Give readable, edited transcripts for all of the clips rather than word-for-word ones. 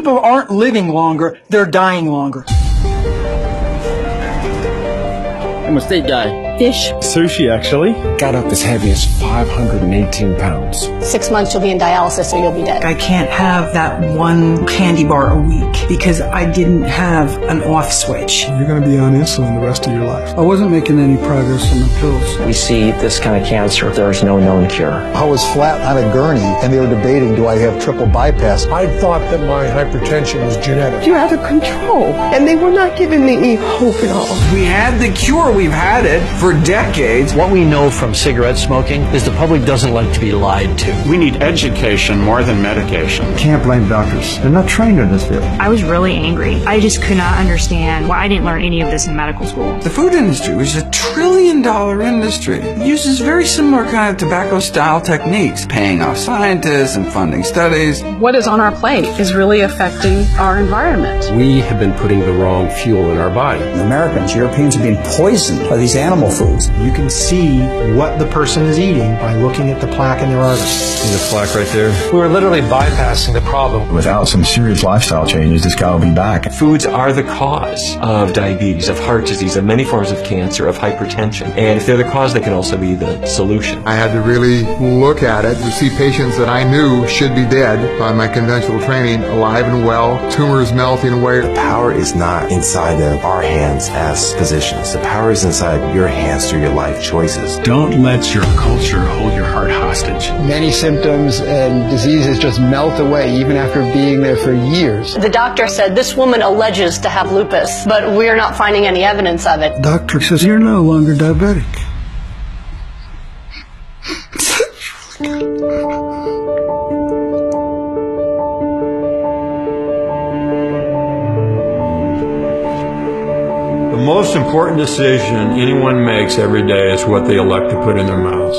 people aren't living longer, they're dying longer. I'm a steak guy. Fish. Sushi, actually. Got up as heavy as 518 pounds. 6 months you'll be in dialysis or you'll be dead. I can't have that one candy bar a week because I didn't have an off switch. You're going to be on insulin the rest of your life. I wasn't making any progress on the pills. We see this kind of cancer, there's no known cure. I was flat on a gurney and they were debating, do I have triple bypass? I thought that my hypertension was genetic. You're out of control. And they were not giving me any hope at all. We had the cure. We've had it for decades. What we know from cigarette smoking is the public doesn't like to be lied to. We need education more than medication. Can't blame doctors. They're not trained in this field. I was really angry. I just could not understand why I didn't learn any of this in medical school. The food industry was $1 trillion industry. It uses very similar kind of tobacco-style techniques, paying off scientists and funding studies. What is on our plate is really affecting our environment. We have been putting the wrong fuel in our body. Americans, Europeans are being poisoned by these animal foods. You can see what the person is eating by looking at the plaque in their arteries. See the plaque right there? We're literally bypassing the problem. Without some serious lifestyle changes, this guy will be back. Foods are the cause of diabetes, of heart disease, of many forms of cancer, of hypertension. And if they're the cause, they can also be the solution. I had to really look at it to see patients that I knew should be dead by my conventional training, alive and well, tumors melting away. The power is not inside of our hands as physicians. The power is inside your hands through your life choices. Don't let your culture hold your heart hostage. Many symptoms and diseases just melt away even after being there for years. The doctor said this woman alleges to have lupus, but we're not finding any evidence of it. Doctor says you're no longer diabetic. The most important decision anyone makes every day is what they elect to put in their mouths.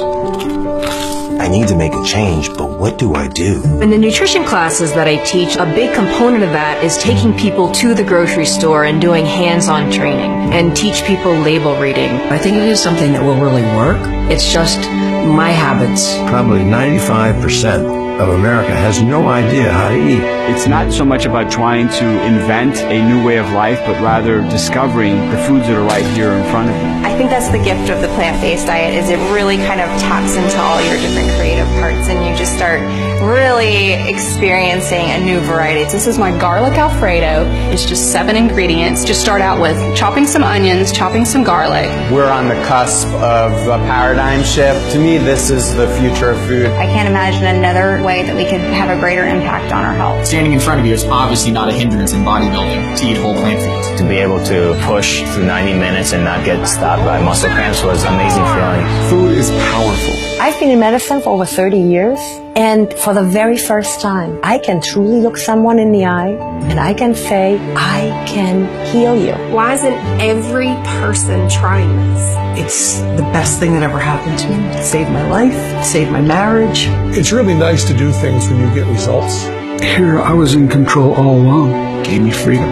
I need to make a change, but what do I do? In the nutrition classes that I teach, a big component of that is taking people to the grocery store and doing hands-on training and teach people label reading. I think it is something that will really work. It's just my habits. Probably 95% of America has no idea how to eat. It's not so much about trying to invent a new way of life, but rather discovering the foods that are right here in front of you. I think that's the gift of the plant-based diet, is it really kind of taps into all your different creative parts and you just start really experiencing a new variety. This is my garlic Alfredo. It's just 7 ingredients. Just start out with chopping some onions, chopping some garlic. We're on the cusp of a paradigm shift. To me, this is the future of food. I can't imagine another way that we could have a greater impact on our health. Standing in front of you is obviously not a hindrance in bodybuilding to eat whole plant foods. To be able to push through 90 minutes and not get stopped by muscle cramps was an amazing feeling. Food is powerful. I've been in medicine for over 30 years, and for the very first time, I can truly look someone in the eye and I can say, I can heal you. Why isn't every person trying this? It's the best thing that ever happened to me. It saved my life, it saved my marriage. It's really nice to do things when you get results. Here, I was in control all along. Gave me freedom.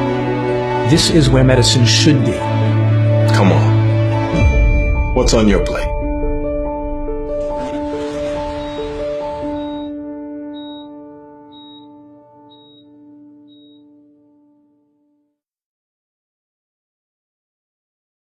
This is where medicine should be. Come on. What's on your plate?